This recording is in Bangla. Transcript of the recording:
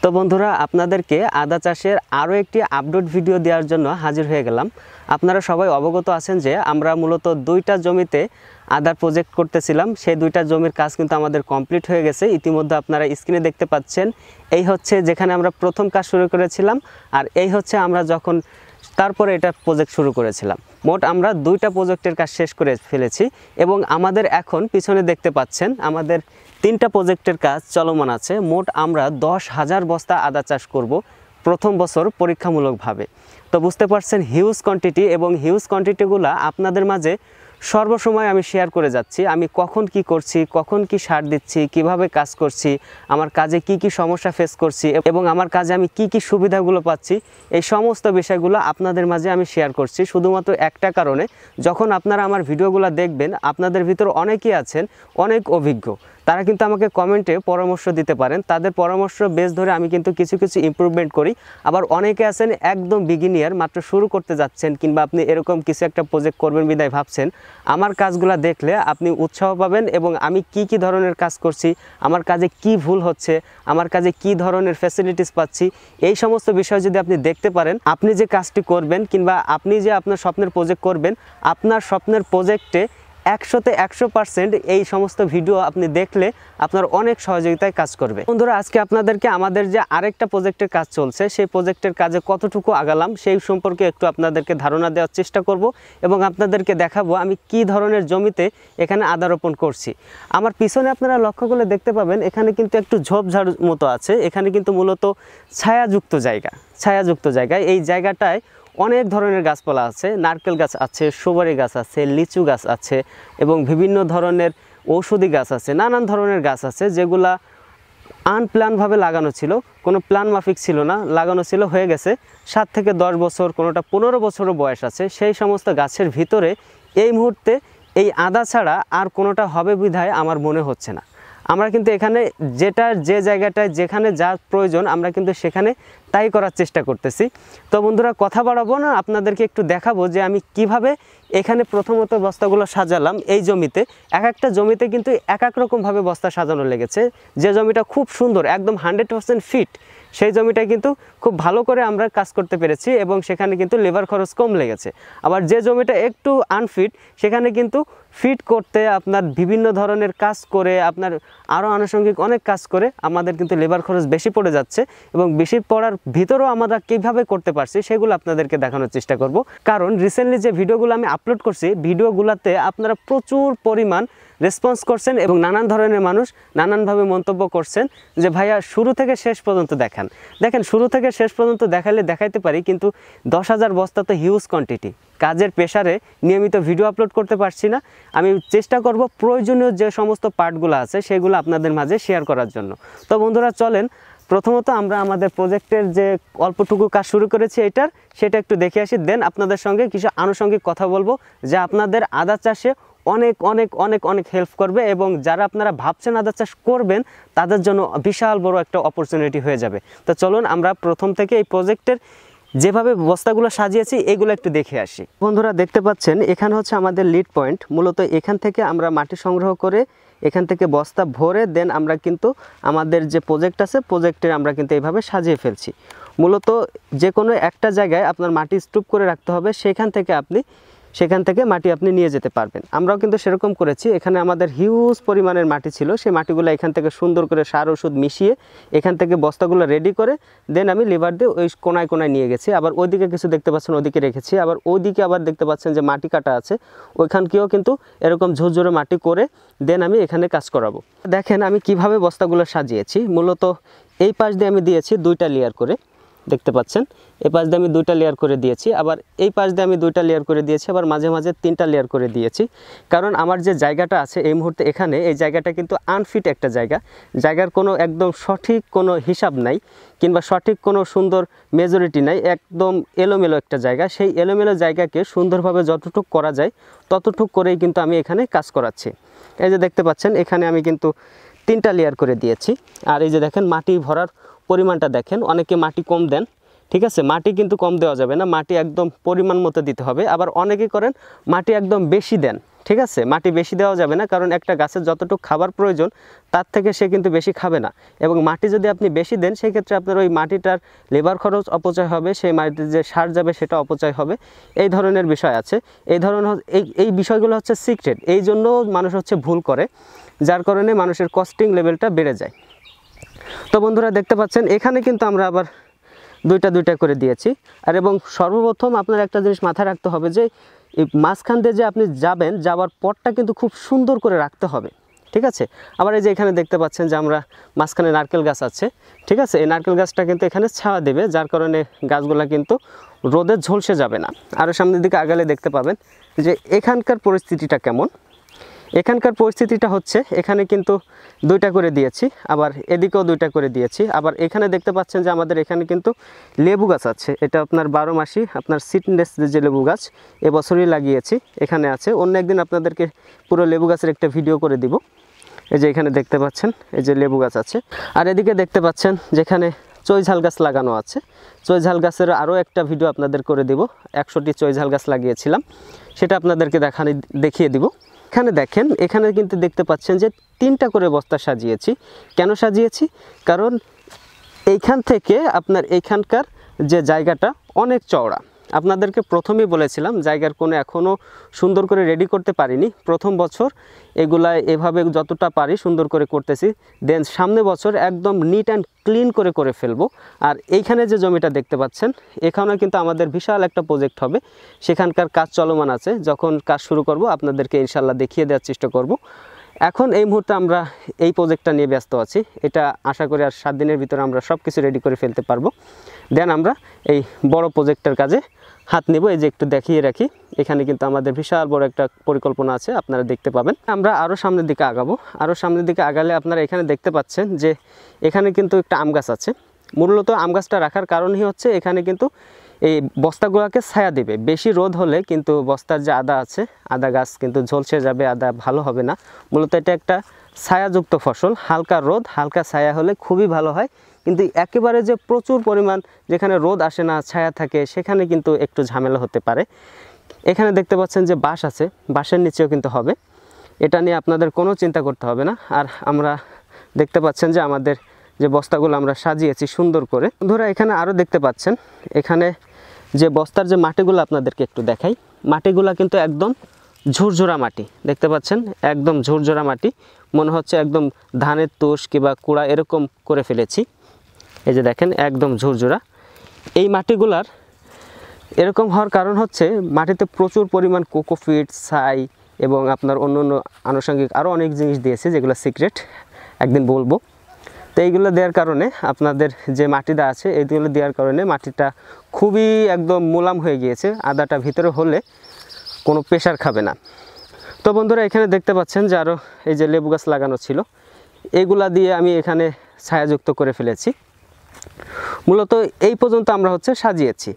তো বন্ধুরা আপনাদেরকে আদা চাষের আরও একটি আপডেট ভিডিও দেওয়ার জন্য হাজির হয়ে গেলাম। আপনারা সবাই অবগত আছেন যে আমরা মূলত দুইটা জমিতে আদার প্রজেক্ট করতেছিলাম। সেই দুইটা জমির কাজ কিন্তু আমাদের কমপ্লিট হয়ে গেছে। ইতিমধ্যে আপনারা স্ক্রিনে দেখতে পাচ্ছেন, এই হচ্ছে যেখানে আমরা প্রথম কাজ শুরু করেছিলাম, আর এই হচ্ছে আমরা যখন তারপরে এটা প্রজেক্ট শুরু করেছিলাম। মোট আমরা দুইটা প্রজেক্টের কাজ শেষ করে ফেলেছি এবং আমাদের এখন পিছনে দেখতে পাচ্ছেন আমাদের তিনটা প্রজেক্টের কাজ চলমান আছে। মোট আমরা 10,000 বস্তা আদা চাষ করব প্রথম বছর পরীক্ষামূলকভাবে। তো বুঝতে পারছেন হিউজ কোয়ান্টিটি, এবং হিউজ কোয়ান্টিটিগুলো আপনাদের মাঝে সর্বসময় আমি শেয়ার করে যাচ্ছি। আমি কখন কি করছি, কখন কি সার দিচ্ছি, কিভাবে কাজ করছি, আমার কাজে কি কি সমস্যা ফেস করছি এবং আমার কাজে আমি কি কি সুবিধাগুলো পাচ্ছি, এই সমস্ত বিষয়গুলো আপনাদের মাঝে আমি শেয়ার করছি শুধুমাত্র একটা কারণে, যখন আপনারা আমার ভিডিওগুলো দেখবেন আপনাদের ভিতর অনেকেই আছেন অনেক অভিজ্ঞ, তারা কিন্তু আমাকে কমেন্টে পরামর্শ দিতে পারেন। তাদের পরামর্শ বেস ধরে আমি কিন্তু কিছু কিছু ইমপ্রুভমেন্ট করি। আবার অনেকে আছেন একদম বিগিনিয়ার, মাত্র শুরু করতে যাচ্ছেন, কিংবা আপনি এরকম কিছু একটা প্রজেক্ট করবেন বিদায় ভাবছেন, আমার কাজগুলো দেখলে আপনি উৎসাহ পাবেন এবং আমি কি কি ধরনের কাজ করছি, আমার কাজে কি ভুল হচ্ছে, আমার কাজে কি ধরনের ফ্যাসিলিটিস পাচ্ছি, এই সমস্ত বিষয় যদি আপনি দেখতে পারেন, আপনি যে কাজটি করবেন কিংবা আপনি যে আপনার স্বপ্নের প্রজেক্ট করবেন, আপনার স্বপ্নের প্রজেক্টে 100তে 100% এই সমস্ত ভিডিও আপনি দেখলে আপনার অনেক সহযোগিতায় কাজ করবে। বন্ধুরা, আজকে আপনাদেরকে আমাদের যে আরেকটা প্রজেক্টের কাজ চলছে, সেই প্রজেক্টের কাজে কতটুকু আগালাম সেই সম্পর্কে একটু আপনাদেরকে ধারণা দেওয়ার চেষ্টা করব এবং আপনাদেরকে দেখাবো আমি কি ধরনের জমিতে এখানে আদা রোপণ করছি। আমার পিছনে আপনারা লক্ষ্য করলে দেখতে পাবেন এখানে কিন্তু একটু ঝোপঝাড় মতো আছে। এখানে কিন্তু মূলত ছায়াযুক্ত জায়গায় এই জায়গাটায় অনেক ধরনের গাছপালা আছে। নারকেল গাছ আছে, সুপারি গাছ আছে, লিচু গাছ আছে এবং বিভিন্ন ধরনের ঔষধি গাছ আছে, নানান ধরনের গাছ আছে যেগুলা আনপ্ল্যানভাবে লাগানো ছিল, কোনো প্ল্যান মাফিক ছিল না, লাগানো ছিল, হয়ে গেছে 7 থেকে 10 বছর, কোনোটা 15 বছরও বয়স আছে। সেই সমস্ত গাছের ভিতরে এই মুহূর্তে এই আদা ছাড়া আর কোনোটা হবে বিধায় আমার মনে হচ্ছে না। আমরা কিন্তু এখানে যে জায়গাটায় যেখানে যা প্রয়োজন আমরা কিন্তু সেখানে তাই করার চেষ্টা করতেছি। তো বন্ধুরা, কথা বাড়াবো না, আপনাদেরকে একটু দেখাবো যে আমি কিভাবে এখানে প্রথমত বস্তাগুলো সাজালাম। এই জমিতে এক একটা জমিতে কিন্তু এক এক রকমভাবে বস্তা সাজানো লেগেছে। যে জমিটা খুব সুন্দর, একদম 100% ফিট, সেই জমিটায় কিন্তু খুব ভালো করে আমরা কাজ করতে পেরেছি এবং সেখানে কিন্তু লেবার খরচ কম লেগেছে। আবার যে জমিটা একটু আনফিট, সেখানে কিন্তু ফিট করতে আপনার বিভিন্ন ধরনের কাজ করে, আপনার আরও আনুষঙ্গিক অনেক কাজ করে আমাদের কিন্তু লেবার খরচ বেশি পড়ে যাচ্ছে, এবং বেশি পড়ার ভিতরেও আমরা কীভাবে করতে পারছি সেগুলো আপনাদেরকে দেখানোর চেষ্টা করব। কারণ রিসেন্টলি যে ভিডিওগুলো আমি আপলোড করছি, ভিডিওগুলোতে আপনারা প্রচুর পরিমাণ রেসপন্স করছেন এবং নানান ধরনের মানুষ নানানভাবে মন্তব্য করছেন যে ভাইয়া শুরু থেকে শেষ পর্যন্ত দেখেন শুরু থেকে শেষ পর্যন্ত দেখাইতে পারি, কিন্তু 10,000 বস্তা তো হিউজ কোয়ান্টিটি। কাজের প্রেশারে নিয়মিত ভিডিও আপলোড করতে পারছি না। আমি চেষ্টা করব প্রয়োজনীয় যে সমস্ত পার্টগুলো আছে সেগুলো আপনাদের মাঝে শেয়ার করার জন্য। তো বন্ধুরা, চলেন প্রথমত আমরা আমাদের প্রজেক্টের যে অল্পটুকু কাজ শুরু করেছি সেটা একটু দেখে আসি। দেন আপনাদের সঙ্গে কিছু আনুষঙ্গিক কথা বলবো যা আপনাদের আদা চাষে অনেক অনেক অনেক অনেক হেল্প করবে, এবং যারা আপনারা ভাবছেন আদা চাষ করবেন তাদের জন্য বিশাল বড় একটা অপরচুনিটি হয়ে যাবে। তো চলুন আমরা প্রথম থেকে এই প্রজেক্টের যেভাবে বস্তাগুলো সাজিয়েছি এগুলো একটু দেখে আসি। বন্ধুরা, দেখতে পাচ্ছেন এখানে হচ্ছে আমাদের লিড পয়েন্ট। মূলত এখান থেকে আমরা মাটি সংগ্রহ করে এখান থেকে বস্তা ভরে দেন আমরা কিন্তু আমাদের যে প্রজেক্ট আছে প্রজেক্টের আমরা কিন্তু এইভাবে সাজিয়ে ফেলছি। মূলত যে কোনো একটা জায়গায় আপনার মাটি স্তূপ করে রাখতে হবে, সেখান থেকে মাটি আপনি নিয়ে যেতে পারবেন। আমরাও কিন্তু সেরকম করেছি। এখানে আমাদের হিউজ পরিমাণের মাটি ছিল, সেই মাটিগুলো এখান থেকে সুন্দর করে সার ওষুধ মিশিয়ে এখান থেকে বস্তাগুলো রেডি করে দেন আমি লিভার দিয়ে ওই কোনায় নিয়ে গেছি। আবার ওইদিকে কিছু দেখতে পাচ্ছেন ওদিকে রেখেছি, আবার ওইদিকে আবার দেখতে পাচ্ছেন যে মাটি কাটা আছে, ওইখানকেও কিন্তু এরকম ঝুরঝুরে মাটি করে দেন আমি এখানে কাজ করাবো। দেখেন আমি কিভাবে বস্তাগুলো সাজিয়েছি। মূলত এই পাশ দিয়ে আমি দিয়েছি 2টা লেয়ার করে, দেখতে পাচ্ছেন এই পাশ দিয়ে আমি 2টা লেয়ার করে দিয়েছি, আবার এই পাশ দিয়ে আমি 2টা লেয়ার করে দিয়েছি, আবার মাঝে মাঝে 3টা লেয়ার করে দিয়েছি। কারণ আমার যে জায়গাটা আছে এই মুহূর্তে এখানে, এই জায়গাটা কিন্তু আনফিট একটা জায়গার কোনো একদম সঠিক কোনো হিসাব নাই, কিংবা সঠিক কোনো সুন্দর মেজরিটি নাই, একদম এলোমেলো একটা জায়গা। সেই এলোমেলো জায়গাকে সুন্দরভাবে যতটুকু করা যায় ততটুকু করেই কিন্তু আমি এখানে কাজ করাচ্ছি। এই যে দেখতে পাচ্ছেন এখানে আমি কিন্তু 3টা লেয়ার করে দিয়েছি। আর এই যে দেখেন মাটি ভরার পরিমাণটা দেখেন, অনেকে মাটি কম দেন, ঠিক আছে, মাটি কিন্তু কম দেওয়া যাবে না, মাটি একদম পরিমাণ মতো দিতে হবে। আবার অনেকে করেন মাটি একদম বেশি দেন, ঠিক আছে, মাটি বেশি দেওয়া যাবে না, কারণ একটা গাছের যতটুকু খাবার প্রয়োজন তার থেকে সে কিন্তু বেশি খাবে না। এবং মাটি যদি আপনি বেশি দেন সেই ক্ষেত্রে আপনার ওই মাটিটার লেবার খরচ অপচয় হবে, সেই মাটিতে যে সার যাবে সেটা অপচয় হবে, এই ধরনের বিষয় আছে। এই ধরনের এই বিষয়গুলো হচ্ছে সিক্রেট, এই জন্য মানুষ হচ্ছে ভুল করে, যার কারণে মানুষের কস্টিং লেভেলটা বেড়ে যায়। তো বন্ধুরা দেখতে পাচ্ছেন এখানে কিন্তু আমরা আবার দুইটা করে দিয়েছি। আর এবং সর্বপ্রথম আপনার একটা জিনিস মাথায় রাখতে হবে যে এই মাঝখান দিয়ে যে আপনি যাবেন, যাওয়ার পথটা কিন্তু খুব সুন্দর করে রাখতে হবে, ঠিক আছে। আবার এই যে এখানে দেখতে পাচ্ছেন যে আমরা মাঝখানে নারকেল গাছ আছে, ঠিক আছে। এই নারকেল গাছটা কিন্তু এখানে ছায়া দেবে, যার কারণে গাছগুলা কিন্তু রোদে ঝলসে যাবে না। আরও সামনের দিকে আগালে দেখতে পাবেন যে এখানকার পরিস্থিতিটা কেমন। এখানকার পরিস্থিতিটা হচ্ছে এখানে কিন্তু দুইটা করে দিয়েছি, আবার এদিকেও দুইটা করে দিয়েছি। আবার এখানে দেখতে পাচ্ছেন যে আমাদের এখানে কিন্তু লেবু গাছ আছে, এটা আপনার 12 মাসি আপনার সিডনেস যে লেবু গাছ এবছরই লাগিয়েছি, এখানে আছে। অন্য একদিন আপনাদেরকে পুরো লেবু গাছের একটা ভিডিও করে দিব। এই যে এখানে দেখতে পাচ্ছেন এই যে লেবু গাছ আছে। আর এদিকে দেখতে পাচ্ছেন যেখানে চৈঝাল গাছ লাগানো আছে, চৈঝাল গাছের আরও একটা ভিডিও আপনাদের করে দিব। 100টি চৈঝাল গাছ লাগিয়েছিলাম, সেটা আপনাদেরকে দেখিয়ে দিব। এখানে দেখেন, এখানে কিন্তু দেখতে পাচ্ছেন যে 3টা করে বস্তা সাজিয়েছি। কেন সাজিয়েছি? কারণ এইখান থেকে আপনার এইখানকার যে জায়গাটা অনেক চওড়া। আপনাদেরকে প্রথমেই বলেছিলাম জায়গার কোনো এখনও সুন্দর করে রেডি করতে পারিনি। প্রথম বছর এগুলা এভাবে যতটা পারি সুন্দর করে করতেছি, দেন সামনে বছর একদম নিট অ্যান্ড ক্লিন করে ফেলবো। আর এইখানে যে জমিটা দেখতে পাচ্ছেন এখানেও কিন্তু আমাদের বিশাল একটা প্রজেক্ট হবে, সেখানকার কাজ চলমান আছে। যখন কাজ শুরু করব আপনাদেরকে ইনশাল্লাহ দেখিয়ে দেওয়ার চেষ্টা করব। এখন এই মুহূর্তে আমরা এই প্রজেক্টটা নিয়ে ব্যস্ত আছি, এটা আশা করি আর 7 দিনের ভিতরে আমরা সব কিছু রেডি করে ফেলতে পারবো। দেন আমরা এই বড় প্রজেক্টের কাজে হাত নেব। এই যে একটু দেখিয়ে রাখি, এখানে কিন্তু আমাদের বিশাল বড় একটা পরিকল্পনা আছে, আপনারা দেখতে পাবেন। আমরা আরও সামনের দিকে আগাবো। আরও সামনের দিকে আগালে আপনারা এখানে দেখতে পাচ্ছেন যে এখানে কিন্তু একটা আম গাছ আছে। মূলত আম গাছটা রাখার কারণই হচ্ছে এখানে কিন্তু এই বস্তাগুলোকে ছায়া দেবে। বেশি রোদ হলে কিন্তু বস্তার যে আদা আছে, আদা গাছ কিন্তু ঝলসে যাবে, আদা ভালো হবে না। মূলত এটা একটা ছায়াযুক্ত ফসল, হালকা রোদ হালকা ছায়া হলে খুবই ভালো হয়। কিন্তু একেবারে যে প্রচুর পরিমাণ যেখানে রোদ আসে না, ছায়া থাকে, সেখানে কিন্তু একটু ঝামেলা হতে পারে। এখানে দেখতে পাচ্ছেন যে বাঁশ আছে, বাঁশের নিচেও কিন্তু হবে, এটা নিয়ে আপনাদের কোনো চিন্তা করতে হবে না। আর আমরা দেখতে পাচ্ছেন যে আমাদের যে বস্তাগুলো আমরা সাজিয়েছি সুন্দর করে। বন্ধুরা এখানে আরও দেখতে পাচ্ছেন এখানে যে বস্তার যে মাটিগুলো আপনাদেরকে একটু দেখাই, মাটিগুলো কিন্তু একদম ঝুরঝুরা মাটি, দেখতে পাচ্ছেন একদম ঝুরঝুরা মাটি, মনে হচ্ছে একদম ধানের তুষ কিংবা কুড়া এরকম করে ফেলেছি। এই যে দেখেন একদম ঝুরঝুরা। এই মাটিগুলার এরকম হওয়ার কারণ হচ্ছে মাটিতে প্রচুর পরিমাণ কোকোপিট, ছাই এবং আপনার অন্য অন্য আনুষঙ্গিক আরও অনেক জিনিস দিয়েছে, যেগুলো সিক্রেট, একদিন বলবো। তো এইগুলো দেওয়ার কারণে আপনাদের যে মাটিটা আছে এইগুলো দেওয়ার কারণে মাটিটা খুবই একদম মোলাম হয়ে গিয়েছে, আদাটা ভিতরে হলে কোনো প্রেশার খাবে না। তো বন্ধুরা এখানে দেখতে পাচ্ছেন যে আরও এই যে লেবু গাছ লাগানো ছিল, এগুলা দিয়ে আমি এখানে ছায়াযুক্ত করে ফেলেছি। মূলত এই পর্যন্ত আমরা হচ্ছে সাজিয়েছি।